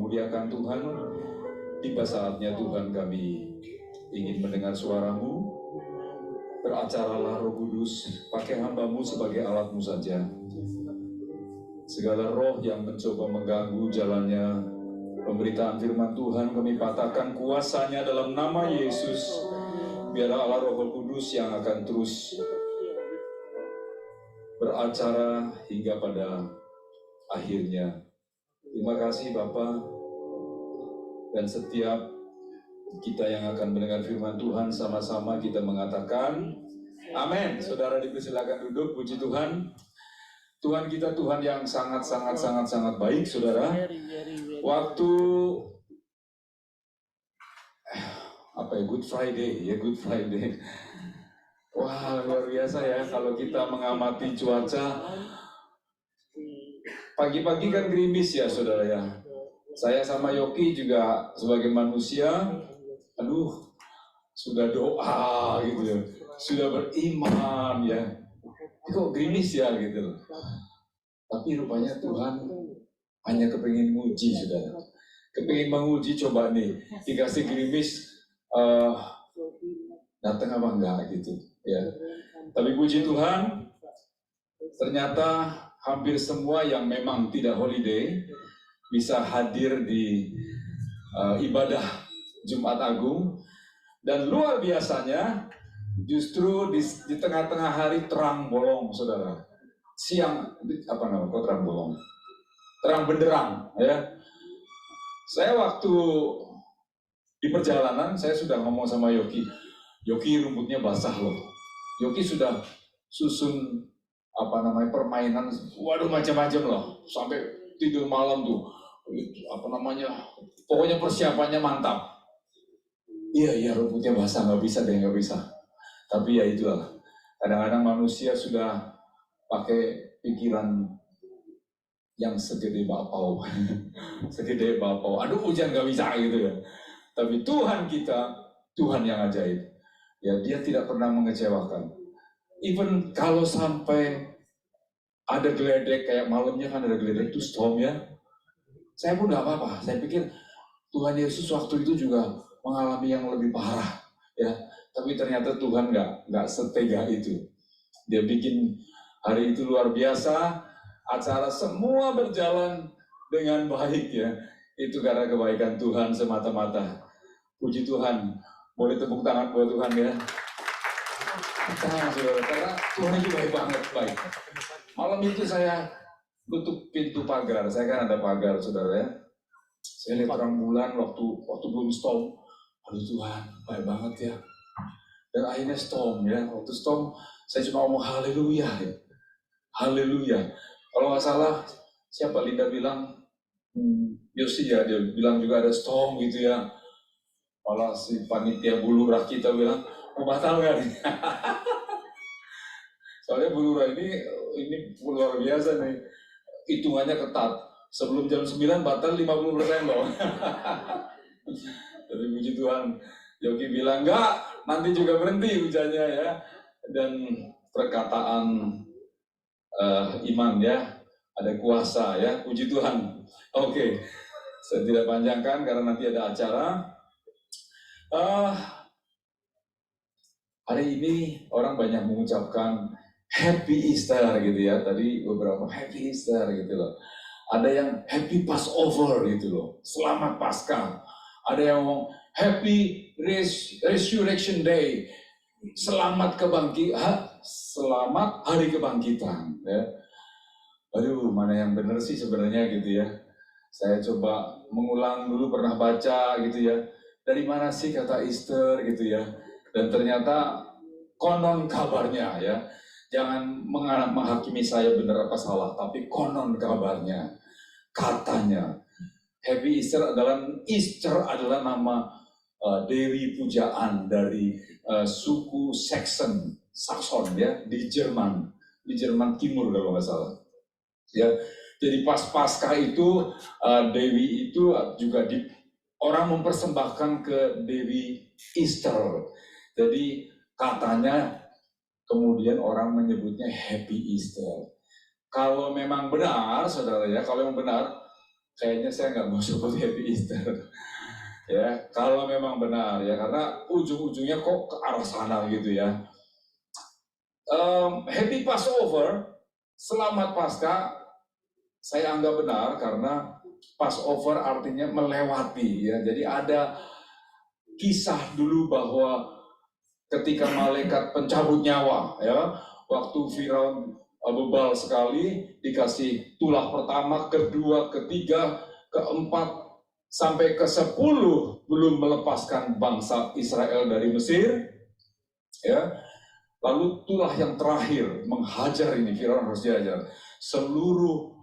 memuliakan Tuhan. Tiba saatnya Tuhan kami ingin mendengar suara-Mu. Beracaralah Roh Kudus, pakai hamba-Mu sebagai alat-Mu saja. Segala roh yang mencoba mengganggu jalannya pemberitaan firman Tuhan, kami patahkan kuasanya dalam nama Yesus. Biarlah Allah Roh Kudus yang akan terus beracara hingga pada akhirnya. Terima kasih Bapa. Dan setiap kita yang akan mendengar firman Tuhan, sama-sama kita mengatakan amin. Saudara dipersilakan duduk, puji Tuhan. Tuhan kita Tuhan yang sangat baik, saudara. Waktu Good Friday. Wah, luar biasa ya kalau kita mengamati cuaca. Pagi-pagi kan gerimis ya, saudara ya. Saya sama Yoki juga sebagai manusia, sudah doa gitu ya, sudah beriman ya. Kok gerimis ya gitu. Tapi rupanya Tuhan hanya kepingin nguji, saudara. Kepingin menguji, coba nih, dikasih gerimis, datang apa enggak gitu ya. Tapi puji Tuhan, ternyata hampir semua yang memang tidak holiday bisa hadir di ibadah Jumat Agung. Dan luar biasanya justru di tengah-tengah hari terang bolong, saudara. Siang terang bolong, terang benderang ya. Saya waktu di perjalanan saya sudah ngomong sama Yoki rumputnya basah loh. Yoki sudah susun permainan, waduh macam-macam loh, sampai tidur malam tuh, pokoknya persiapannya mantap. Iya rumputnya basah, nggak bisa. Tapi ya itulah, kadang-kadang manusia sudah pakai pikiran yang segede bapau, aduh hujan nggak bisa gitu ya. Tapi Tuhan kita, Tuhan yang ajaib. Ya, dia tidak pernah mengecewakan. Even kalau sampai ada geledek, kayak malamnya kan ada geledek itu storm ya. Saya pun nggak apa-apa. Saya pikir Tuhan Yesus waktu itu juga mengalami yang lebih parah ya. Tapi ternyata Tuhan nggak setega itu. Dia bikin hari itu luar biasa. Acara semua berjalan dengan baik ya. Itu karena kebaikan Tuhan semata-mata. Puji Tuhan. Boleh tepuk tangan buat Tuhan ya. Karena Tuhan itu baik banget, baik. Malam itu saya tutup pintu pagar. Saya kan ada pagar, saudara ya. Saya lihat terang bulan waktu belum storm. Aduh Tuhan, baik banget ya. Dan akhirnya storm ya. Waktu storm, saya cuma ngomong haleluya ya. Haleluya. Kalau nggak salah, siapa Linda bilang, Yosi ya, dia bilang juga ada storm gitu ya. Malah si panitia bulurah kita bilang, mau batal kan? Soalnya bulurah ini luar biasa nih, hitungannya ketat. Sebelum jam 9 batal 50% loh. Tapi puji Tuhan, Yogi bilang enggak, nanti juga berhenti hujannya ya. Dan perkataan iman ya, ada kuasa ya, puji Tuhan. Oke, saya tidak panjangkan karena nanti ada acara. Hari ini orang banyak mengucapkan Happy Easter gitu ya. Tadi beberapa Happy Easter gitu loh. Ada yang Happy Passover gitu loh, Selamat Paskah. Ada yang ngomong Happy Resurrection Day, Selamat Hari Kebangkitan ya. Aduh, mana yang benar sih sebenarnya gitu ya. Saya coba mengulang dulu, pernah baca gitu ya. Dari mana sih kata Easter gitu ya. Dan ternyata konon kabarnya ya. Jangan menghakimi saya benar apa salah, tapi konon kabarnya, katanya Happy Easter adalah nama dewi pujaan dari suku Saxon ya, di Jerman Timur kalau nggak salah. Ya, jadi pas Paskah itu dewi itu juga orang mempersembahkan ke dewi Easter. Jadi katanya kemudian orang menyebutnya Happy Easter. Kalau memang benar, saudara ya, kalau memang benar, kayaknya saya nggak mau sebut Happy Easter. Ya, kalau memang benar ya, karena ujung-ujungnya kok ke arah sana gitu ya. Happy Passover, selamat Paskah, saya anggap benar karena Passover artinya melewati ya. Jadi ada kisah dulu bahwa ketika malaikat pencabut nyawa ya, waktu Firaun bebal sekali, dikasih tulah pertama, kedua, ketiga, keempat, sampai ke-10 belum melepaskan bangsa Israel dari Mesir, ya. Lalu tulah yang terakhir menghajar ini, Firaun harus diajar. Seluruh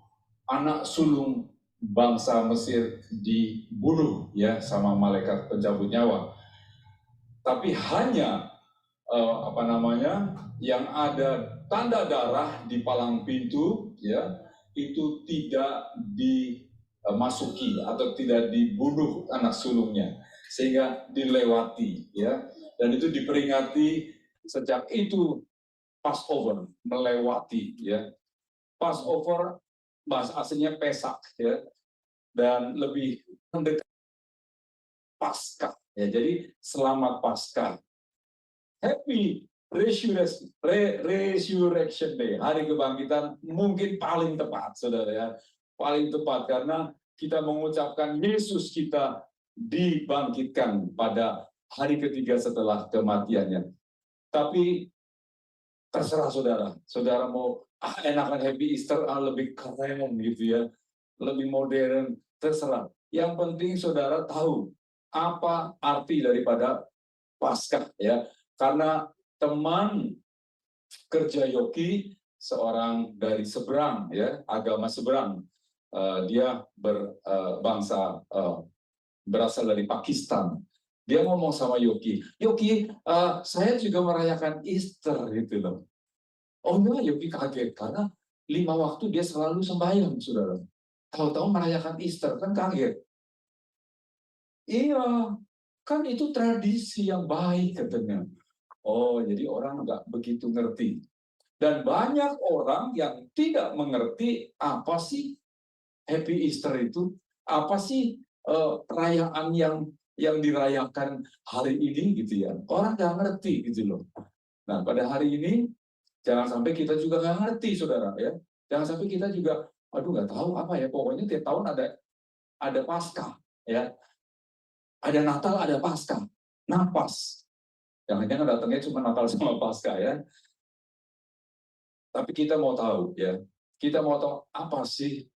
anak sulung bangsa Mesir dibunuh ya sama malaikat pencabut nyawa. Tapi hanya yang ada tanda darah di palang pintu ya, itu tidak dimasuki atau tidak dibunuh anak sulungnya, sehingga dilewati ya, dan itu diperingati sejak itu. Passover, melewati ya. Passover bahasa aslinya Pesak ya, dan lebih mendekat Paskah ya. Jadi selamat Paskah. Happy Resurrection Day, hari kebangkitan mungkin paling tepat, saudara ya. Paling tepat karena kita mengucapkan Yesus kita dibangkitkan pada hari ketiga setelah kematiannya. Tapi terserah saudara. Saudara mau enakan Happy Easter, lebih keren gitu ya, lebih modern, terserah. Yang penting saudara tahu apa arti daripada Paskah ya. Karena teman kerja Yogi seorang dari seberang ya, agama seberang. Dia berbangsa berasal dari Pakistan. Dia ngomong sama Yogi, saya juga merayakan Easter gitu loh. Oh enggak, Yogi kaget karena 5 waktu dia selalu sembahyang, saudara. Tahu-tahu merayakan Easter, kan kaget. Iya, kan itu tradisi yang baik katanya. Oh, jadi orang nggak begitu ngerti. Dan banyak orang yang tidak mengerti apa sih Happy Easter itu, apa sih perayaan yang dirayakan hari ini gitu ya. Orang nggak ngerti gitu loh. Nah, pada hari ini jangan sampai kita juga nggak ngerti, saudara ya. Jangan sampai kita juga, aduh nggak tahu apa ya. Pokoknya tiap tahun ada Paskah ya. Ada Natal, ada Paskah. Napas. Jangan-jangan datangnya cuma Natal sama Paskah ya. Tapi kita mau tahu ya. Kita mau tahu apa sih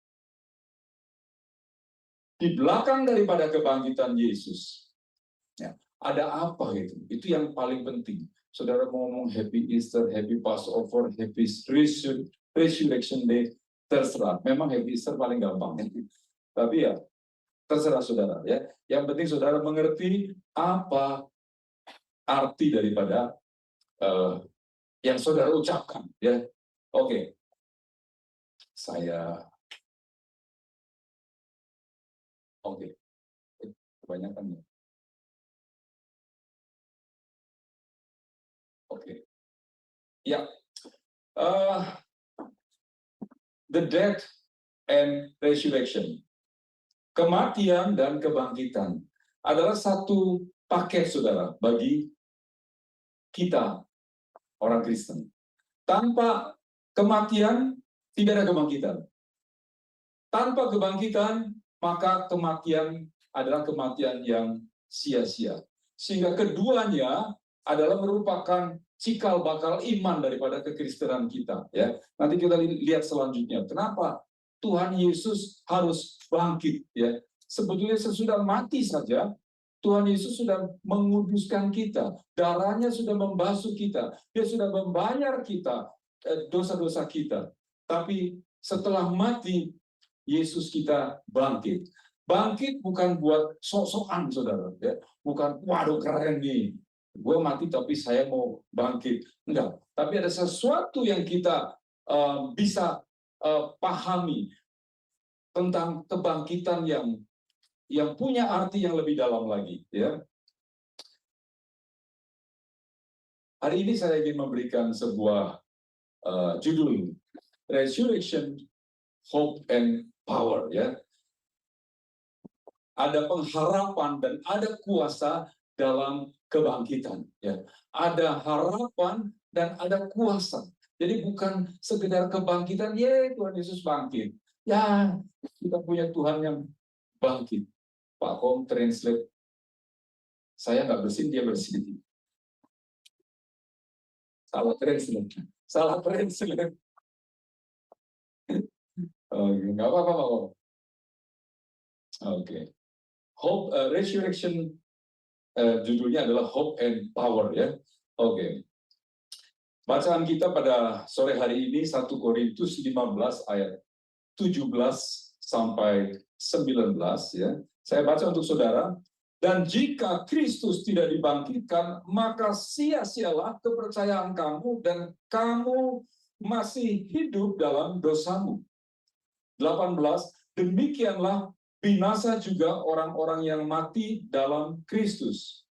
di belakang daripada kebangkitan Yesus. Ya, ada apa gitu? Itu yang paling penting. Saudara mau ngomong Happy Easter, Happy Passover, Happy Resurrection Day, terserah. Memang Happy Easter paling gampang. Tapi ya, terserah saudara ya. Yang penting saudara mengerti apa arti daripada yang saudara ucapkan ya. Oke. Kebanyakan ya. Ya. The death and resurrection. Kematian dan kebangkitan adalah satu paket, saudara, bagi kita orang Kristen. Tanpa kematian tidak ada kebangkitan. Tanpa kebangkitan maka kematian adalah kematian yang sia-sia. Sehingga keduanya adalah merupakan cikal bakal iman daripada kekristenan kita ya. Nanti kita lihat selanjutnya kenapa Tuhan Yesus harus bangkit ya. Sebetulnya sesudah mati saja Tuhan Yesus sudah menguduskan kita, darahnya sudah membasuh kita, dia sudah membayar kita dosa-dosa kita. Tapi setelah mati Yesus kita bangkit. Bangkit bukan buat sok-sokan, saudara. Ya. Bukan, waduh keren nih. Gue mati tapi saya mau bangkit. Enggak. Tapi ada sesuatu yang kita bisa pahami tentang kebangkitan yang punya arti yang lebih dalam lagi. Ya. Hari ini saya ingin memberikan sebuah judul Resurrection, Hope and Power. Ya. ada pengharapan dan ada kuasa dalam kebangkitan. Ya, ada harapan dan ada kuasa. Jadi bukan sekedar kebangkitan, ya Tuhan Yesus bangkit. Ya, kita punya Tuhan yang bangkit. Pak Kom translate, saya nggak bersin, dia bersin. Salah translate. Salah translate. Oke, nggak apa-apa, Pak Kom. Oke. Hope, resurrection, judulnya adalah Hope and Power, ya. Oke. Bacaan kita pada sore hari ini 1 Korintus 15 ayat 17 sampai 19, ya. Saya baca untuk saudara. Dan jika Kristus tidak dibangkitkan, maka sia-sialah kepercayaan kamu dan kamu masih hidup dalam dosamu. 18, demikianlah binasa juga orang-orang yang mati dalam Kristus.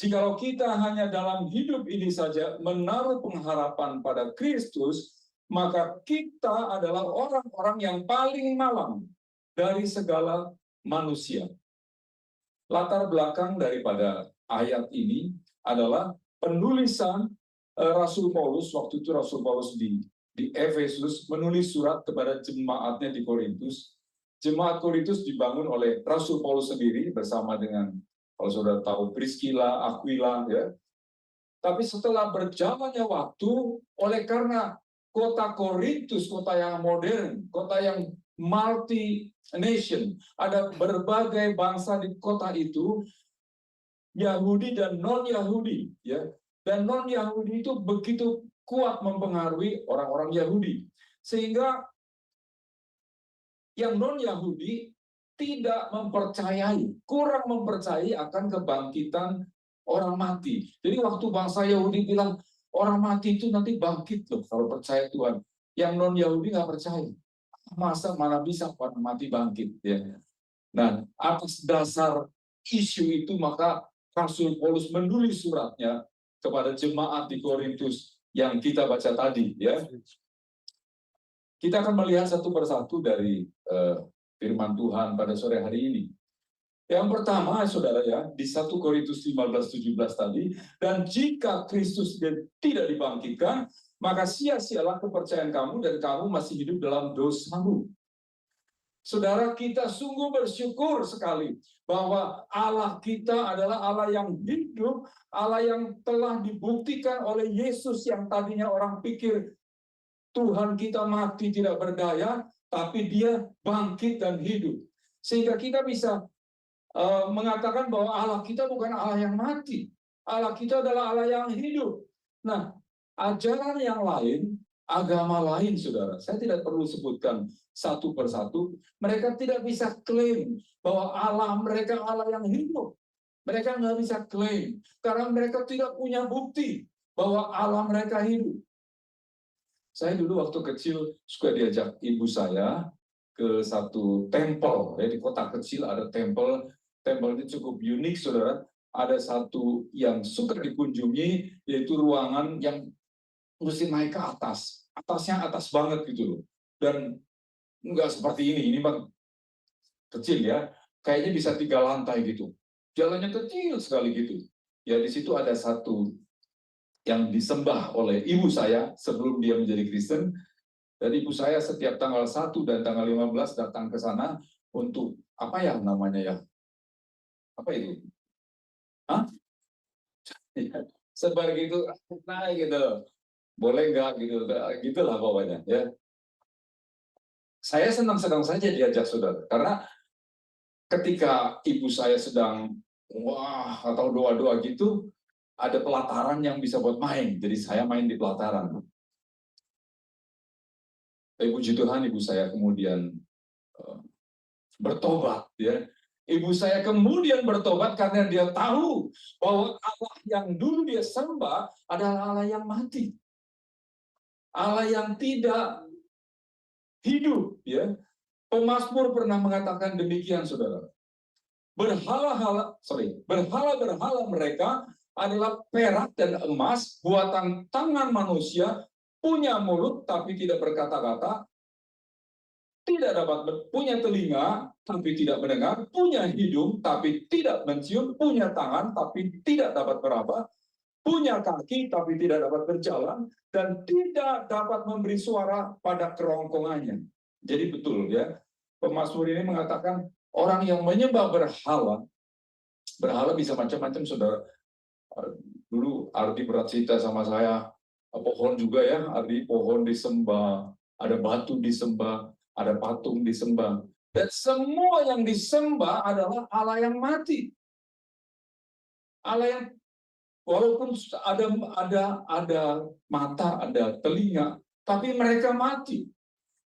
Jikalau kita hanya dalam hidup ini saja menaruh pengharapan pada Kristus, maka kita adalah orang-orang yang paling malang dari segala manusia. Latar belakang daripada ayat ini adalah penulisan Rasul Paulus. Waktu itu Rasul Paulus di Efesus menulis surat kepada jemaatnya di Korintus. Jemaat Korintus dibangun oleh Rasul Paulus sendiri bersama dengan, kalau saudara tahu, Priscilla, Aquila, ya. Tapi setelah berjalannya waktu, oleh karena kota Korintus, kota yang modern, kota yang multi nation, ada berbagai bangsa di kota itu, Yahudi dan non-Yahudi, ya. Dan non-Yahudi itu begitu kuat mempengaruhi orang-orang Yahudi, sehingga yang non-Yahudi tidak mempercayai, kurang mempercayai akan kebangkitan orang mati. Jadi waktu bangsa Yahudi bilang orang mati itu nanti bangkit loh kalau percaya Tuhan, yang non-Yahudi nggak percaya. Masa mana bisa orang mati bangkit, ya. Nah, atas dasar isu itu maka Rasul Paulus menulis suratnya kepada jemaat di Korintus yang kita baca tadi, ya. Kita akan melihat satu persatu dari firman Tuhan pada sore hari ini. Yang pertama, saudara, ya, di 1 Korintus 15-17 tadi, dan jika Kristus tidak dibangkitkan, maka sia-sialah kepercayaan kamu dan kamu masih hidup dalam dosamu. Saudara, kita sungguh bersyukur sekali bahwa Allah kita adalah Allah yang hidup, Allah yang telah dibuktikan oleh Yesus yang tadinya orang pikir Tuhan kita mati tidak berdaya, tapi dia bangkit dan hidup. Sehingga kita bisa mengatakan bahwa Allah kita bukan Allah yang mati. Allah kita adalah Allah yang hidup. Nah, ajaran yang lain, agama lain, saudara, saya tidak perlu sebutkan satu persatu, mereka tidak bisa klaim bahwa Allah mereka Allah yang hidup. Mereka nggak bisa klaim, karena mereka tidak punya bukti bahwa Allah mereka hidup. Saya dulu waktu kecil suka diajak ibu saya ke satu tempel, ya, di kota kecil ada tempel. Tempel ini cukup unik, saudara. Ada satu yang suka dikunjungi, yaitu ruangan yang mesti naik ke atas. Atasnya atas banget gitu loh. Dan nggak seperti ini bang, kecil ya. Kayaknya bisa 3 lantai gitu. Jalannya kecil sekali gitu. Ya, di situ ada satu yang disembah oleh ibu saya sebelum dia menjadi Kristen. Dan ibu saya setiap tanggal 1 dan tanggal 15 datang ke sana untuk, apa ya namanya ya? Apa itu? Hah? Sebar gitu, naik gitu. Boleh nggak gitu, gitulah pokoknya, ya. Saya senang-senang saja diajak saudara, karena ketika ibu saya sedang wah atau doa-doa gitu, ada pelataran yang bisa buat main, jadi saya main di pelataran. Puji Tuhan, ibu saya kemudian bertobat, ya. Ibu saya kemudian bertobat karena dia tahu bahwa Allah yang dulu dia sembah adalah Allah yang mati. Allah yang tidak hidup, ya. Pemazmur pernah mengatakan demikian, saudara. Berhala-hala mereka adalah perak dan emas, buatan tangan manusia, punya mulut tapi tidak berkata-kata, tidak dapat punya telinga, tapi tidak mendengar, punya hidung, tapi tidak mencium, punya tangan, tapi tidak dapat meraba, punya kaki, tapi tidak dapat berjalan, dan tidak dapat memberi suara pada kerongkongannya. Jadi betul ya, pemazmur ini mengatakan orang yang menyembah berhala, berhala bisa macam-macam, saudara. Dulu Ardi bercerita sama saya, pohon juga ya, Ardi, pohon disembah, ada batu disembah, ada patung disembah, dan semua yang disembah adalah Allah yang mati, Allah yang walaupun ada mata, ada telinga, tapi mereka mati.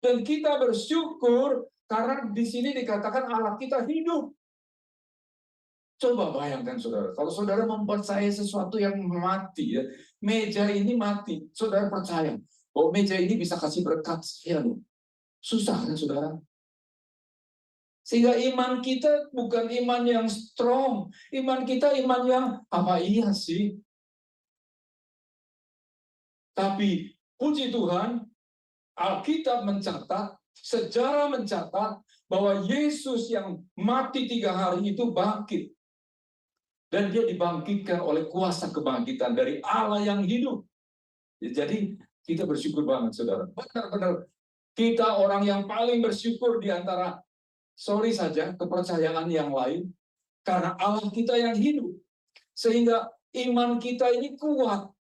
Dan kita bersyukur karena di sini dikatakan Allah kita hidup. Coba bayangkan saudara, kalau saudara mempercayai sesuatu yang mati, ya, meja ini mati, saudara percaya bahwa meja ini bisa kasih berkat, ya loh. Susah kan saudara? Sehingga iman kita bukan iman yang strong, iman kita iman yang apa iya sih? Tapi puji Tuhan, Alkitab mencatat, sejarah mencatat bahwa Yesus yang mati 3 hari itu bangkit. Dan dia dibangkitkan oleh kuasa kebangkitan dari Allah yang hidup. Jadi kita bersyukur banget, saudara. Benar-benar kita orang yang paling bersyukur di antara, sorry saja, kepercayaan yang lain. Karena Allah kita yang hidup. Sehingga iman kita ini kuat.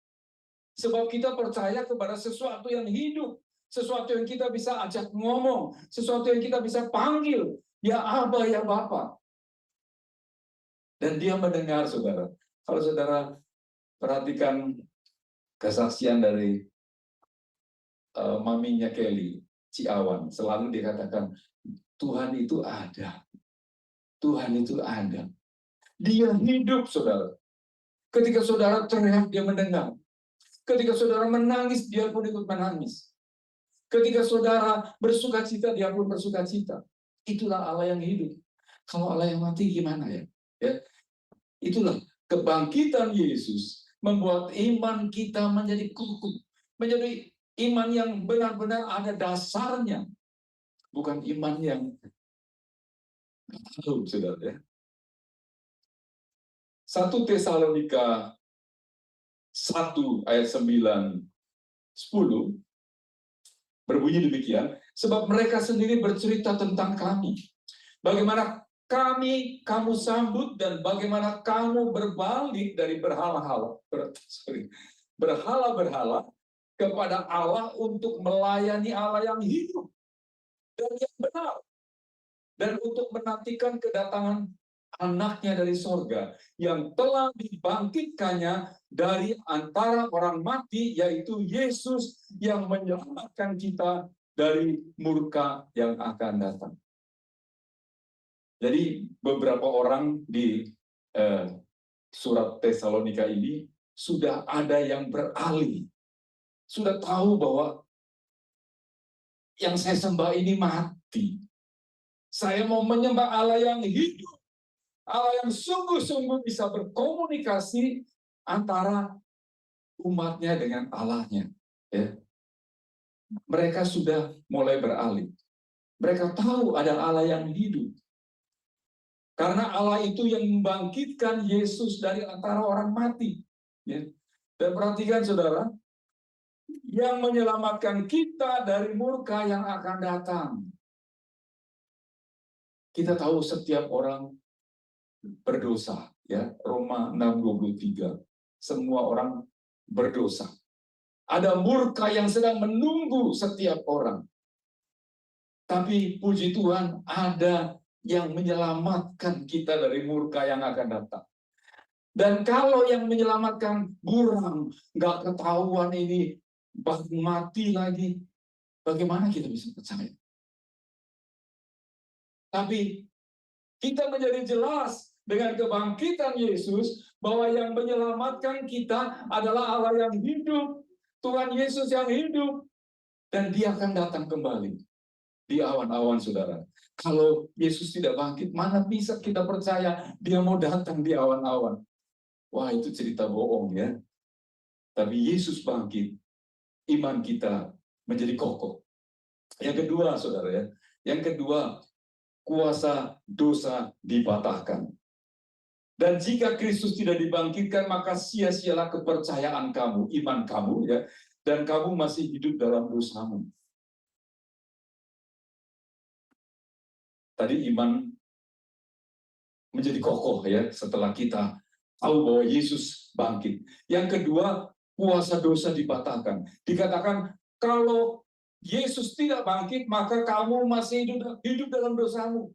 Sebab kita percaya kepada sesuatu yang hidup. Sesuatu yang kita bisa ajak ngomong. Sesuatu yang kita bisa panggil. Ya Aba, ya Bapa. Dan dia mendengar, saudara. Kalau saudara perhatikan kesaksian dari maminya Kelly, Ciawan, selalu dikatakan, Tuhan itu ada. Tuhan itu ada. Dia hidup, saudara. Ketika saudara teriak, dia mendengar. Ketika saudara menangis, dia pun ikut menangis. Ketika saudara bersuka cita, dia pun bersuka cita. Itulah Allah yang hidup. Kalau Allah yang mati gimana ya? Itulah kebangkitan Yesus membuat iman kita menjadi kokoh, menjadi iman yang benar-benar ada dasarnya, bukan iman yang saudara ya. 1 Tesalonika 1 ayat 9, 10 berbunyi demikian, sebab mereka sendiri bercerita tentang kami, bagaimana kamu sambut dan bagaimana kamu berbalik dari berhala-hala kepada Allah untuk melayani Allah yang hidup dan yang benar, dan untuk menantikan kedatangan anaknya dari sorga yang telah dibangkitkannya dari antara orang mati, yaitu Yesus yang menyelamatkan kita dari murka yang akan datang. Jadi beberapa orang di surat Tesalonika ini sudah ada yang beralih, sudah tahu bahwa yang saya sembah ini mati. Saya mau menyembah Allah yang hidup, Allah yang sungguh-sungguh bisa berkomunikasi antara umatnya dengan Allahnya. Ya. Mereka sudah mulai beralih. Mereka tahu ada Allah yang hidup. Karena Allah itu yang membangkitkan Yesus dari antara orang mati. Ya. Dan perhatikan saudara, yang menyelamatkan kita dari murka yang akan datang. Kita tahu setiap orang berdosa, ya. Roma 6:23. Semua orang berdosa. Ada murka yang sedang menunggu setiap orang. Tapi puji Tuhan, ada yang menyelamatkan kita dari murka yang akan datang. Dan kalau yang menyelamatkan buram, nggak ketahuan ini, bahkan mati lagi, bagaimana kita bisa percaya? Tapi kita menjadi jelas dengan kebangkitan Yesus bahwa yang menyelamatkan kita adalah Allah yang hidup, Tuhan Yesus yang hidup, dan Dia akan datang kembali di awan-awan, saudara. Kalau Yesus tidak bangkit, mana bisa kita percaya Dia mau datang di awan-awan? Wah, itu cerita bohong ya. Tapi Yesus bangkit, iman kita menjadi kokoh. Yang kedua, saudara ya, Yang kedua, kuasa dosa dipatahkan. Dan jika Kristus tidak dibangkitkan, maka sia-sialah kepercayaan kamu, iman kamu, ya, dan kamu masih hidup dalam dosamu. Tadi iman menjadi kokoh ya setelah kita tahu bahwa Yesus bangkit. Yang kedua, kuasa dosa dipatahkan. Dikatakan kalau Yesus tidak bangkit, maka kamu masih hidup dalam dosamu.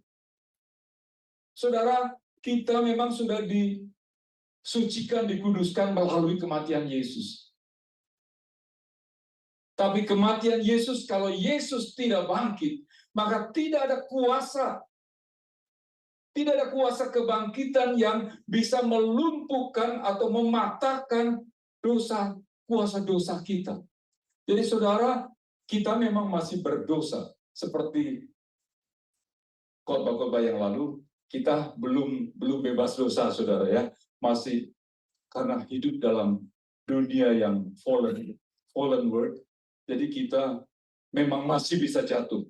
Saudara, kita memang sudah disucikan, dikuduskan melalui kematian Yesus. Tapi kematian Yesus, kalau Yesus tidak bangkit, maka tidak ada kuasa. Tidak ada kuasa kebangkitan yang bisa melumpuhkan atau mematahkan kuasa dosa kita. Jadi saudara, kita memang masih berdosa. Seperti khotbah-khotbah yang lalu, kita belum bebas dosa, saudara ya. Masih karena hidup dalam dunia yang fallen world, jadi kita memang masih bisa jatuh.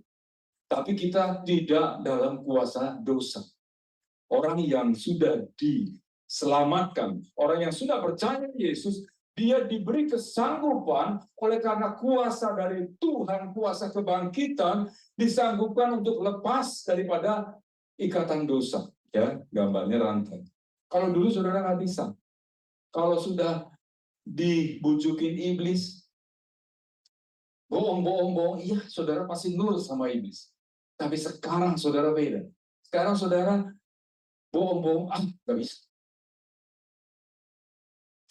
Tapi kita tidak dalam kuasa dosa. Orang yang sudah diselamatkan, orang yang sudah percaya Yesus, dia diberi kesanggupan oleh karena kuasa dari Tuhan, kuasa kebangkitan, disanggupkan untuk lepas daripada ikatan dosa. Ya, gambarnya rantai. Kalau dulu saudara nggak bisa. Kalau sudah dibujukin iblis, bohong, iya saudara pasti nurut sama iblis. Tapi sekarang saudara beda. Sekarang saudara bohong, nggak bisa.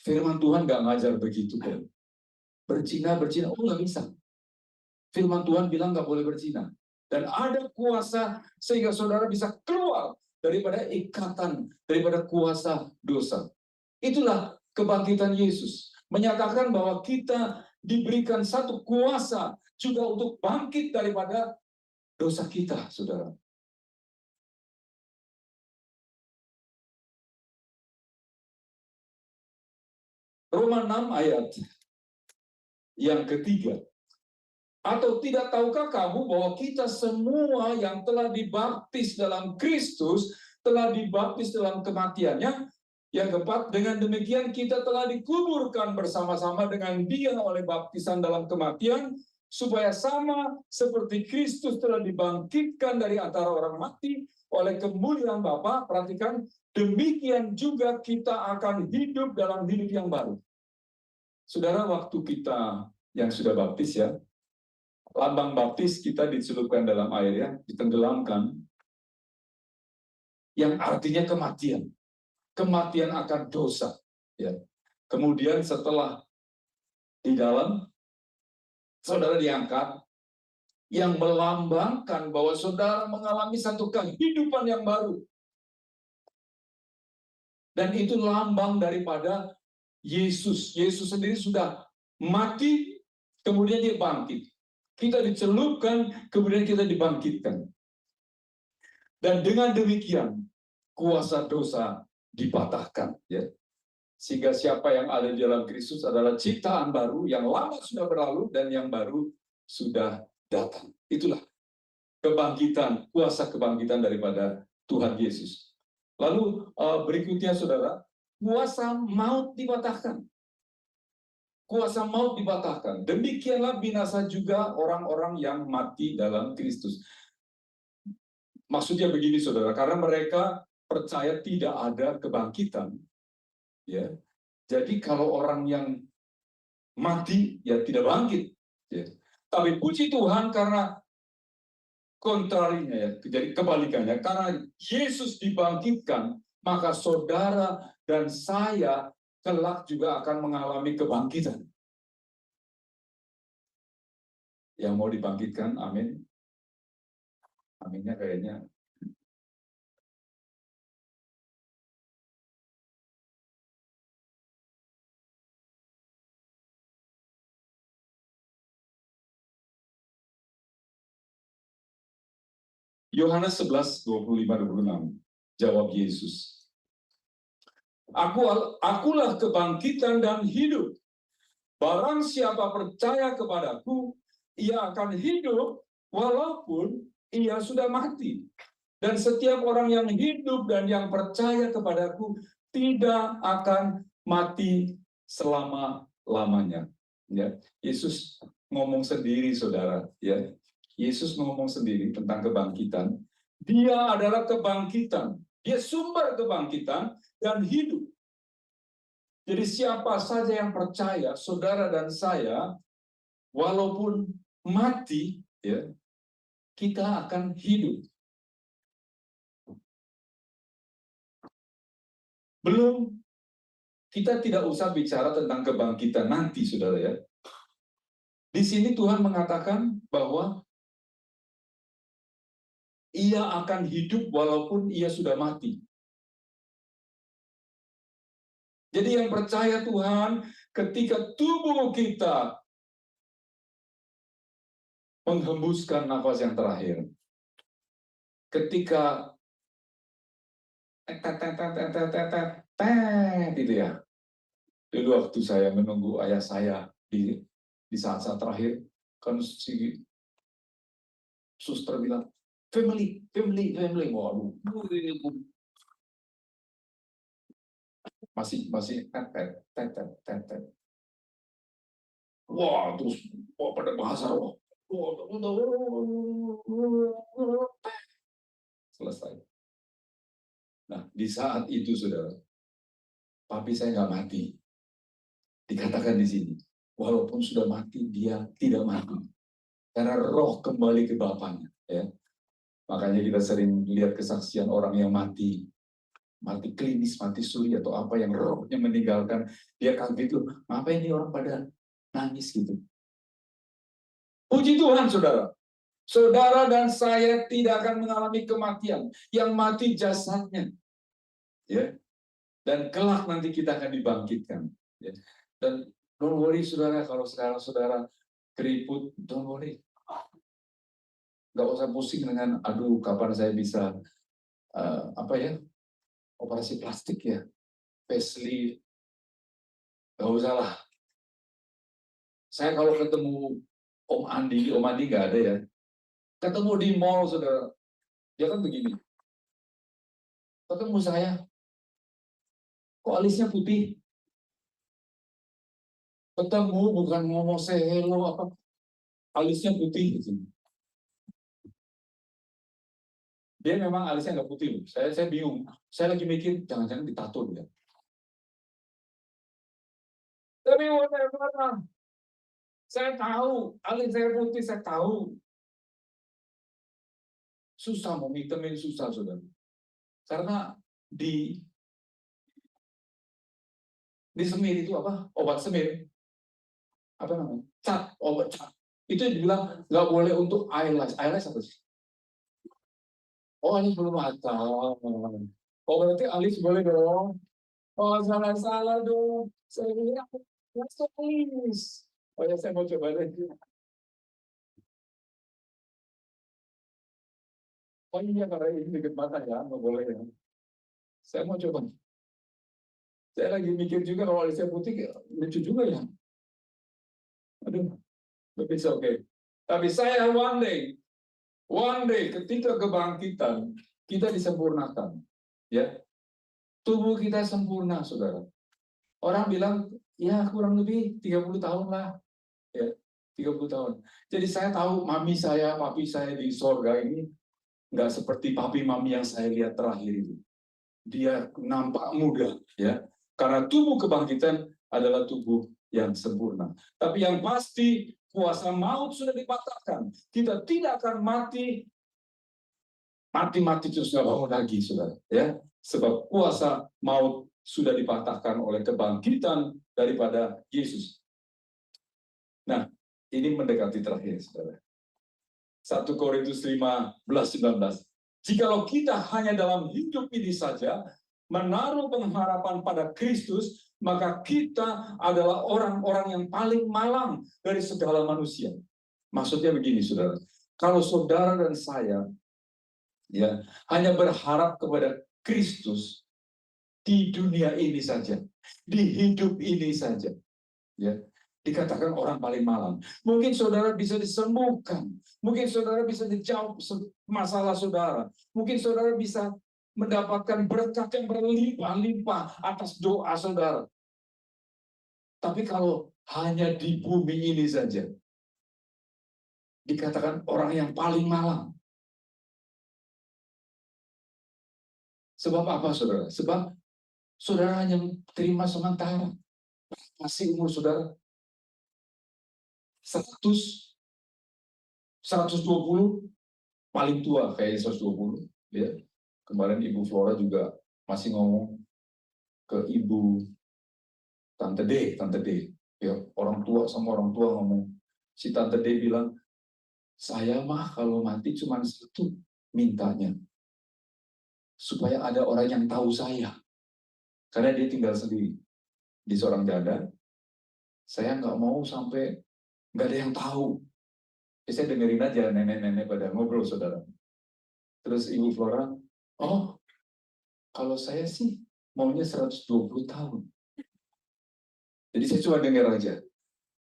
Firman Tuhan nggak ngajar begitu kan. Berzina, nggak bisa. Firman Tuhan bilang nggak boleh berzina. Dan ada kuasa sehingga saudara bisa keluar daripada ikatan, daripada kuasa dosa. Itulah kebangkitan Yesus. Menyatakan bahwa kita diberikan satu kuasa juga untuk bangkit daripada dosa kita, saudara. Roma 6 ayat yang ketiga. Atau tidak tahukah kamu bahwa kita semua yang telah dibaptis dalam Kristus, telah dibaptis dalam kematiannya? Yang keempat, dengan demikian kita telah dikuburkan bersama-sama dengan Dia oleh baptisan dalam kematian, supaya sama seperti Kristus telah dibangkitkan dari antara orang mati oleh kemuliaan Bapa. Perhatikan, demikian juga kita akan hidup dalam hidup yang baru. Saudara, waktu kita yang sudah baptis ya, lambang baptis kita dicelupkan dalam air ya, ditenggelamkan, yang artinya kematian. Kematian akan dosa. Ya. Kemudian setelah di dalam, saudara diangkat, yang melambangkan bahwa saudara mengalami satu kehidupan yang baru. Dan itu lambang daripada Yesus. Yesus sendiri sudah mati, kemudian dia bangkit. Kita dicelupkan, kemudian kita dibangkitkan. Dan dengan demikian, kuasa dosa dipatahkan. Ya. Sehingga siapa yang ada di dalam Kristus adalah ciptaan baru, yang lama sudah berlalu, dan yang baru sudah datang. Itulah kebangkitan, kuasa kebangkitan daripada Tuhan Yesus. Lalu berikutnya, saudara, kuasa maut dipatahkan. Kuasa maut dipatahkan. Demikianlah binasa juga orang-orang yang mati dalam Kristus. Maksudnya begini, saudara, karena mereka percaya tidak ada kebangkitan. Ya, jadi kalau orang yang mati, ya tidak bangkit. Ya. Tapi puji Tuhan karena kontrarinya, ya, jadi kebalikannya. Karena Yesus dibangkitkan, maka saudara dan saya kelak juga akan mengalami kebangkitan. Yang mau dibangkitkan, amin. Aminnya kayaknya. Yohanes 11, 25-26. Jawab Yesus. Akulah kebangkitan dan hidup. Barang siapa percaya kepadaku, ia akan hidup walaupun ia sudah mati. Dan setiap orang yang hidup dan yang percaya kepadaku tidak akan mati selama-lamanya. Ya, Yesus ngomong sendiri, saudara. Ya, Yesus ngomong sendiri tentang kebangkitan. Dia adalah kebangkitan. Dia sumber kebangkitan dan hidup. Jadi siapa saja yang percaya, saudara dan saya, walaupun mati, ya, kita akan hidup. Belum, kita tidak usah bicara tentang kebangkitan nanti, saudara ya. Di sini Tuhan mengatakan bahwa ia akan hidup walaupun ia sudah mati. Jadi yang percaya Tuhan, ketika tubuh kita menghembuskan nafas yang terakhir, ketika gitu ya. Dulu waktu saya menunggu ayah saya di saat-saat terakhir, kan si suster bilang, family. Waduh, masih tetet. Wah, terus pada bahasa selesai. Nah, di saat itu, saudara, papi saya nggak mati. Dikatakan di sini, walaupun sudah mati, dia tidak mati. Karena roh kembali ke Bapaknya. Ya. Makanya kita sering lihat kesaksian orang yang mati klinis, mati suri, atau apa yang rohnya meninggalkan. Dia kaget tuh, apa ini orang pada nangis gitu. Puji Tuhan, saudara. Saudara dan saya tidak akan mengalami kematian. Yang mati jasadnya. Ya. Dan kelak nanti kita akan dibangkitkan. Ya. Dan don't worry, saudara, kalau saudara keriput, don't worry. Nggak usah pusing dengan, aduh, kapan saya bisa operasi plastik ya, facelift. Nggak usah lah. Saya kalau ketemu Om Andi nggak ada ya. Ketemu di mall, saudara, dia kan begini. Ketemu saya, kok alisnya putih? Ketemu bukan ngomong say hello apa, alisnya putih gitu. Dia memang alisnya nggak putih loh. Saya bingung. Saya lagi mikir jangan-jangan ditato dia. Tapi whatever, saya tahu alis saya putih, saya tahu. Susah mau ngitemin, susah, saudara. Karena di semir itu apa? Obat semir. Apa namanya? Cat, obat cat. Itu dibilang nggak boleh untuk eyelash. Eyelash apa sih? Oh, alis belum matang. Oh, berarti alis boleh dong. Oh, salah dong. Saya bilang, alis. Oh ya, saya mau coba lagi. Oh iya, karena ini dekat mata ya, nggak boleh ya. Saya mau coba. Saya lagi mikir juga kalau alisnya putih, lucu juga ya. Aduh, tapi it's okay. Tapi saya one day ketika kebangkitan, kita disempurnakan. Ya, tubuh kita sempurna, saudara. Orang bilang, ya kurang lebih 30 tahun lah. Ya, 30 tahun. Jadi saya tahu papi saya di sorga ini nggak seperti papi mami yang saya lihat terakhir itu. Dia nampak muda, ya. Karena tubuh kebangkitan adalah tubuh yang sempurna. Tapi yang pasti kuasa maut sudah dipatahkan. Kita tidak akan mati terus nggak bangun lagi, saudara. Ya, sebab kuasa maut sudah dipatahkan oleh kebangkitan daripada Yesus. Nah, ini mendekati terakhir, saudara. 1 Korintus 15:19. Jikalau kita hanya dalam hidup ini saja menaruh pengharapan pada Kristus, maka kita adalah orang-orang yang paling malang dari segala manusia. Maksudnya begini, saudara. Kalau saudara dan saya ya hanya berharap kepada Kristus di dunia ini saja, di hidup ini saja, ya, dikatakan orang paling malang. Mungkin saudara bisa disembuhkan. Mungkin saudara bisa dijawab masalah saudara. Mungkin saudara bisa mendapatkan berkat yang berlimpah-limpah atas doa saudara. Tapi kalau hanya di bumi ini saja, dikatakan orang yang paling malang. Sebab apa, saudara? Sebab saudara hanya terima sementara. Masih umur saudara 100, 120, paling tua kayaknya 120. Ya. Kemarin Ibu Flora juga masih ngomong ke Ibu Tante D. Ya, orang tua sama orang tua ngomong. Si Tante D bilang, saya mah kalau mati cuma satu mintanya. Supaya ada orang yang tahu saya. Karena dia tinggal sendiri. Di seorang janda, saya nggak mau sampai nggak ada yang tahu. Saya dengerin aja nenek-nenek pada ngobrol, saudara. Terus Ibu Flora, oh, kalau saya sih maunya 120 tahun. Jadi saya cuma dengar aja.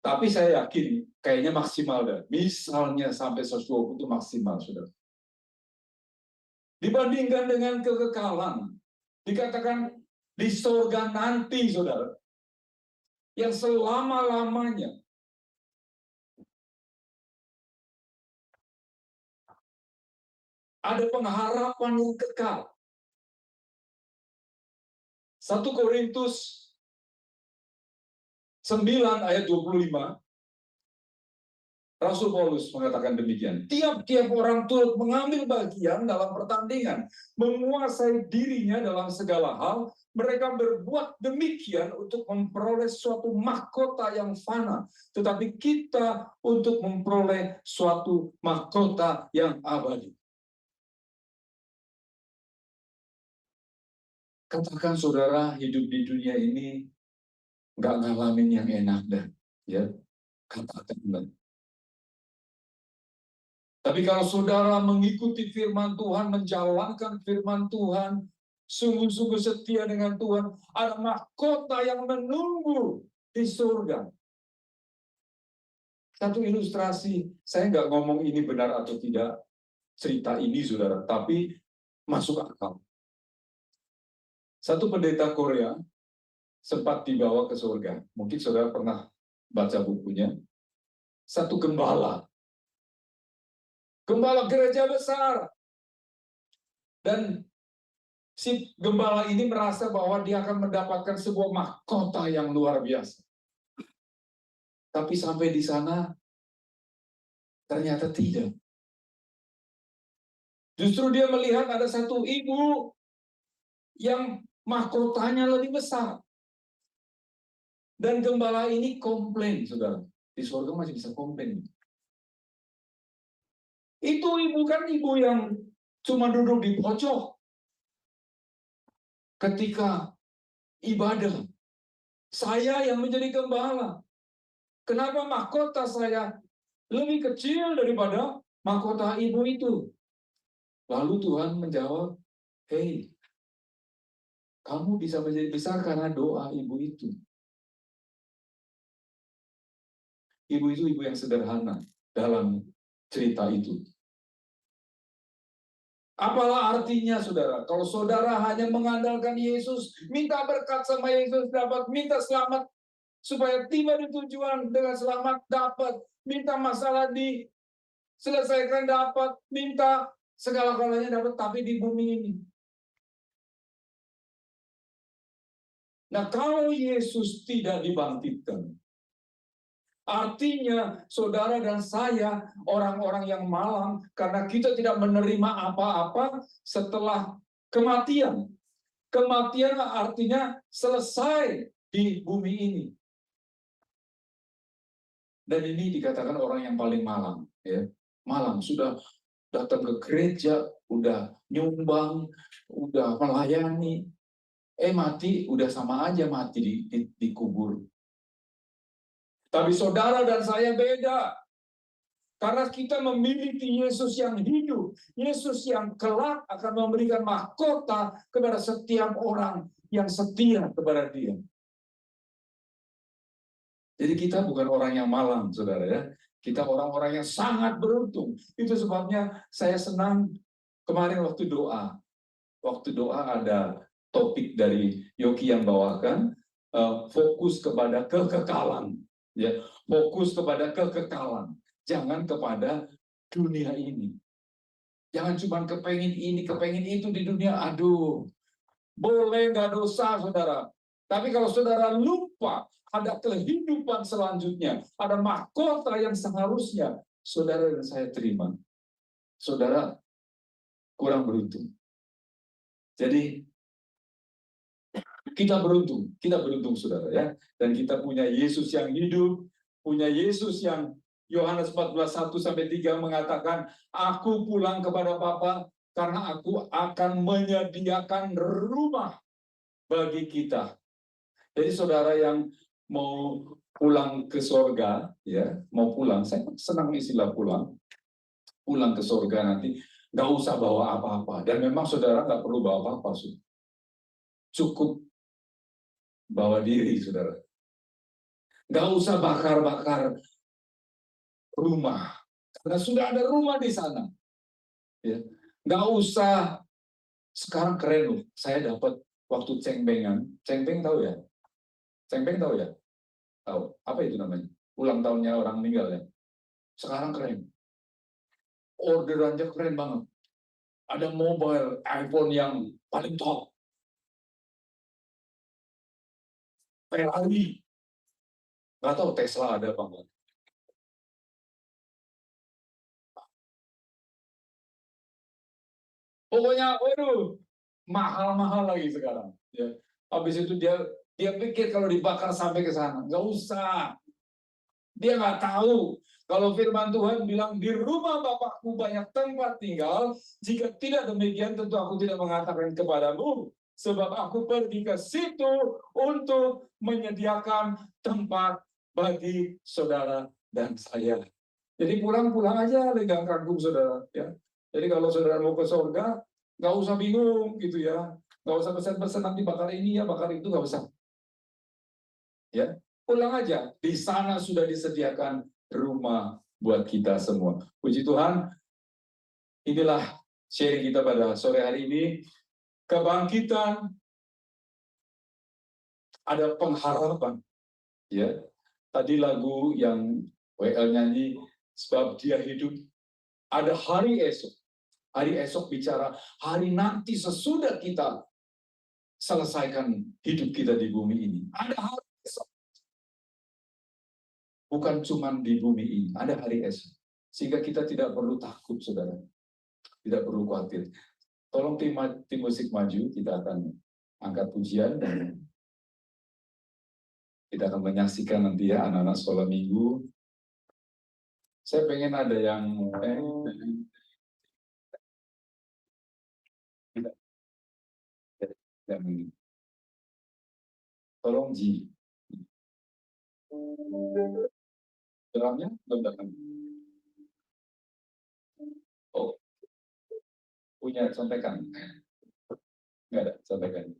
Tapi saya yakin kayaknya maksimal dah. Misalnya sampai 120 itu maksimal, saudara. Dibandingkan dengan kekekalan, dikatakan di surga nanti, saudara, yang selama-lamanya. Ada pengharapan yang kekal. 1 Korintus 9 ayat 25, Rasul Paulus mengatakan demikian. Tiap-tiap orang turut mengambil bagian dalam pertandingan, menguasai dirinya dalam segala hal. Mereka berbuat demikian untuk memperoleh suatu mahkota yang fana, tetapi kita untuk memperoleh suatu mahkota yang abadi. Katakan saudara, hidup di dunia ini nggak ngalamin yang enak dan ya, katakan. Tapi kalau saudara mengikuti firman Tuhan, menjalankan firman Tuhan, sungguh-sungguh setia dengan Tuhan, ada mahkota yang menunggu di surga. Satu ilustrasi, saya nggak ngomong ini benar atau tidak, cerita ini saudara, tapi masuk akal. Satu pendeta Korea sempat dibawa ke surga. Mungkin saudara pernah baca bukunya. Satu gembala gereja besar. Dan si gembala ini merasa bahwa dia akan mendapatkan sebuah mahkota yang luar biasa. Tapi sampai di sana, ternyata tidak. Justru dia melihat ada satu ibu yang mahkotanya lebih besar. Dan gembala ini komplain, saudara. Di surga masih bisa komplain. Itu ibu kan ibu yang cuma duduk di pojok. Ketika ibadah, saya yang menjadi gembala. Kenapa mahkota saya lebih kecil daripada mahkota ibu itu? Lalu Tuhan menjawab, hei, kamu bisa menjadi besar karena doa ibu itu. Ibu itu ibu yang sederhana dalam cerita itu. Apalah artinya, saudara? Kalau saudara hanya mengandalkan Yesus, minta berkat sama Yesus dapat, minta selamat supaya tiba di tujuan dengan selamat dapat, minta masalah diselesaikan dapat, minta segala-galanya dapat, tapi di bumi ini. Nah, kalau Yesus tidak dibangkitkan, artinya saudara dan saya orang-orang yang malang karena kita tidak menerima apa-apa setelah kematian. Kematian artinya selesai di bumi ini. Dan ini dikatakan orang yang paling malang, ya. Malang, sudah datang ke gereja, udah nyumbang, udah melayani, mati udah sama aja mati di kubur. Tapi saudara dan saya beda. Karena kita memiliki Yesus yang hidup, Yesus yang kelak akan memberikan mahkota kepada setiap orang yang setia kepada Dia. Jadi kita bukan orang yang malang, saudara ya. Kita orang-orang yang sangat beruntung. Itu sebabnya saya senang kemarin waktu doa. Waktu doa ada topik dari Yogi yang bawakan, fokus kepada kekekalan. Ya, fokus kepada kekekalan. Jangan kepada dunia ini. Jangan cuma kepengen ini, kepengen itu di dunia. Aduh, boleh nggak dosa, saudara. Tapi kalau saudara lupa ada kehidupan selanjutnya, ada mahkota yang seharusnya saudara dan saya terima, saudara kurang beruntung. Jadi kita beruntung saudara ya. Dan kita punya Yesus yang hidup, punya Yesus yang Yohanes 14:1-3 mengatakan, aku pulang kepada Bapa karena aku akan menyediakan rumah bagi kita. Jadi saudara yang mau pulang ke surga, ya, mau pulang, saya senang istilah pulang ke surga nanti, nggak usah bawa apa-apa. Dan memang saudara nggak perlu bawa apa-apa, cukup bawa diri, saudara. Nggak usah bakar-bakar rumah, karena sudah ada rumah di sana. Ya. Nggak usah, sekarang keren loh, saya dapat waktu cengbengan, cengpeng tahu ya? Cengpeng tahu ya? Tahu. Apa itu namanya? Ulang tahunnya orang meninggal ya. Sekarang keren. Orderannya keren banget. Ada mobile iPhone yang paling top. Ferrari. Nggak tahu Tesla ada apa enggak. Pokoknya, waduh, mahal-mahal lagi sekarang. Ya. Habis itu dia pikir kalau dibakar sampai ke sana. Nggak usah. Dia nggak tahu. Kalau firman Tuhan bilang, di rumah Bapakku banyak tempat tinggal, jika tidak demikian tentu aku tidak mengatakan kepadamu, sebab aku pergi ke situ untuk menyediakan tempat bagi saudara dan saya. Jadi pulang-pulang aja legang kagum saudara. Ya. Jadi kalau saudara mau ke surga, nggak usah bingung gitu ya. Nggak usah pesan-pesan nanti bakar ini ya, bakar itu, nggak usah. Ya, pulang aja. Di sana sudah disediakan rumah buat kita semua. Puji Tuhan, inilah sharing kita pada sore hari ini. Kebangkitan, ada pengharapan. Ya, tadi lagu yang WL nyanyi, sebab dia hidup, ada hari esok. Hari esok bicara hari nanti sesudah kita selesaikan hidup kita di bumi ini. Ada hari esok. Bukan cuma di bumi ini, ada hari esok. Sehingga kita tidak perlu takut, saudara. Tidak perlu khawatir. Tolong tim musik maju, kita akan angkat pujian dan kita akan menyaksikan nanti ya anak-anak sekolah minggu. Saya pengen ada yang tolong Ji. Drumnya belum datang. Oh, punya contekan? Nggak ada contekan.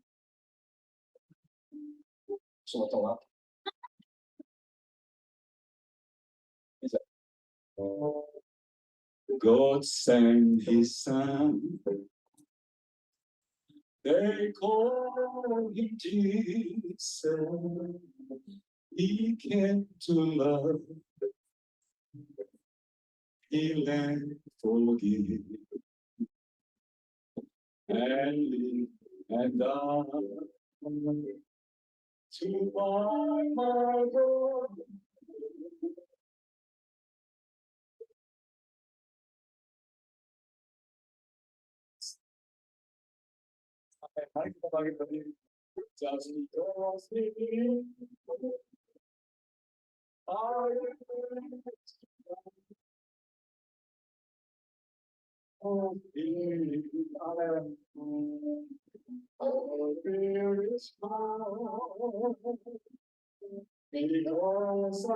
Suatu waktu. Bisa. God sent His Son. They call Him Jesus. He came to love, heal and forgive, and live and die to buy my God. Mari kita bagi berdiri. Just because He is, I oh, fear is gone. Because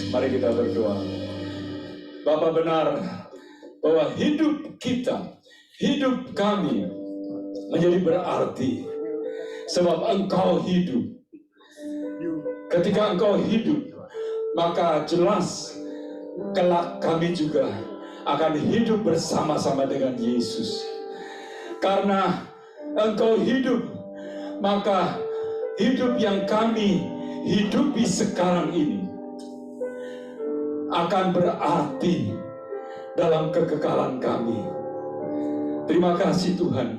Mari kita berdoa. Bapa, benar bahwa hidup kita, hidup kami menjadi berarti sebab Engkau hidup. Ketika Engkau hidup, maka jelas kelak kami juga akan hidup bersama-sama dengan Yesus. Karena Engkau hidup, maka hidup yang kami hidupi sekarang ini akan berarti dalam kekekalan kami. Terima kasih Tuhan.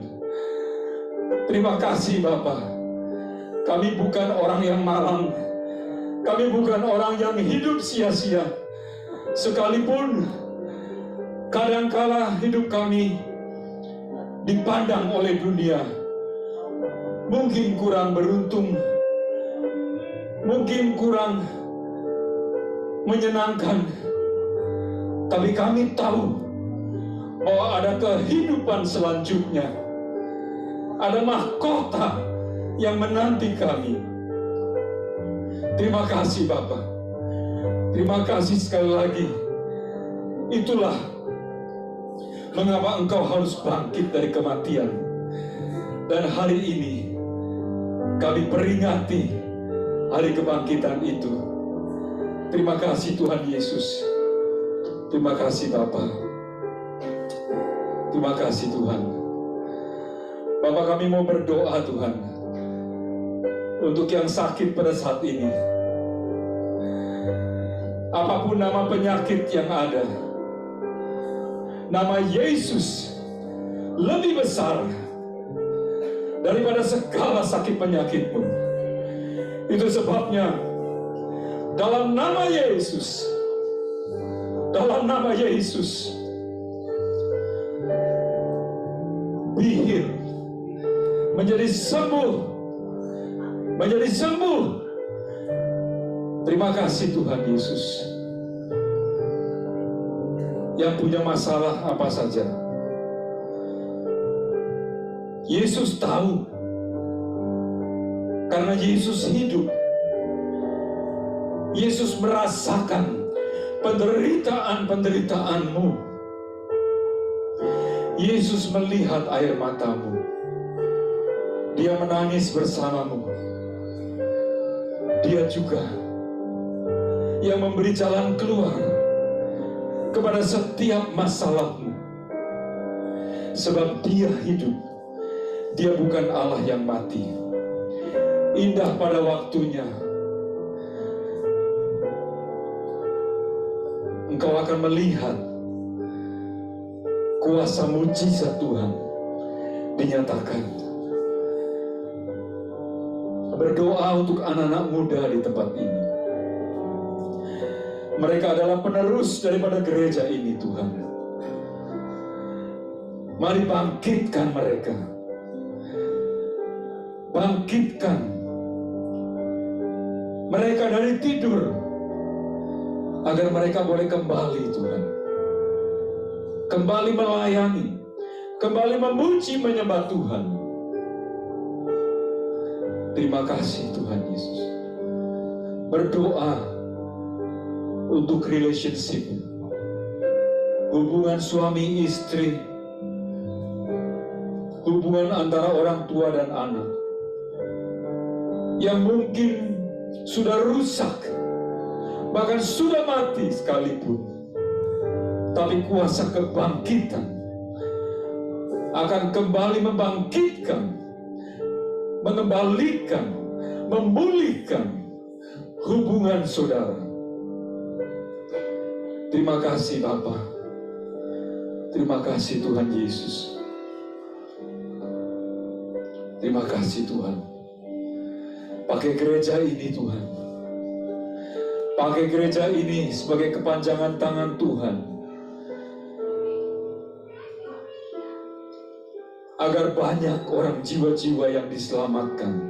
Terima kasih Bapa. Kami bukan orang yang malang. Kami bukan orang yang hidup sia-sia. Sekalipun kadangkala hidup kami dipandang oleh dunia mungkin kurang beruntung, mungkin kurang menyenangkan, tapi kami tahu bahwa ada kehidupan selanjutnya, ada mahkota yang menanti kami. Terima kasih Bapa. Terima kasih sekali lagi. Itulah mengapa Engkau harus bangkit dari kematian. Dan hari ini kami peringati hari kebangkitan itu. Terima kasih Tuhan Yesus. Terima kasih Bapa. Terima kasih Tuhan. Bapak, kami mau berdoa Tuhan untuk yang sakit pada saat ini. Apapun nama penyakit yang ada, nama Yesus lebih besar daripada segala sakit penyakitmu. Itu sebabnya dalam nama Yesus, be healed, menjadi sembuh. Terima kasih Tuhan Yesus. Yang punya masalah apa saja, Yesus tahu, karena Yesus hidup. Yesus merasakan penderitaan-penderitaanmu. Yesus melihat air matamu. Dia menangis bersamamu. Dia juga yang memberi jalan keluar kepada setiap masalahmu. Sebab dia hidup. Dia bukan Allah yang mati. Indah pada waktunya engkau akan melihat kuasa mujizat Tuhan dinyatakan. Berdoa untuk anak-anak muda di tempat ini. Mereka adalah penerus daripada gereja ini, Tuhan. Mari bangkitkan mereka. Bangkitkan mereka dari tidur, agar mereka boleh kembali, Tuhan. Kembali melayani, kembali memuji menyembah Tuhan. Terima kasih Tuhan Yesus. Berdoa untuk relationship, hubungan suami istri, hubungan antara orang tua dan anak, yang mungkin sudah rusak, bahkan sudah mati sekalipun. Tapi kuasa kebangkitan akan kembali membangkitkan, mengembalikan, memulihkan hubungan saudara. Terima kasih Bapa. Terima kasih Tuhan Yesus. Terima kasih Tuhan. Pakai gereja ini Tuhan. Pakai gereja ini sebagai kepanjangan tangan Tuhan. Agar banyak orang jiwa-jiwa yang diselamatkan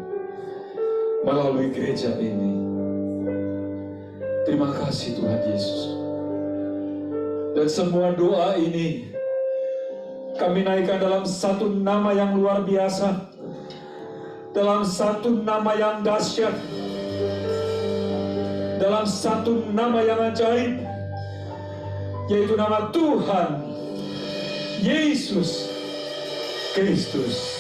melalui gereja ini. Terima kasih Tuhan Yesus. Dan semua doa ini kami naikkan dalam satu nama yang luar biasa, dalam satu nama yang dahsyat, dalam satu nama yang ajaib, yaitu nama Tuhan Yesus Kristus.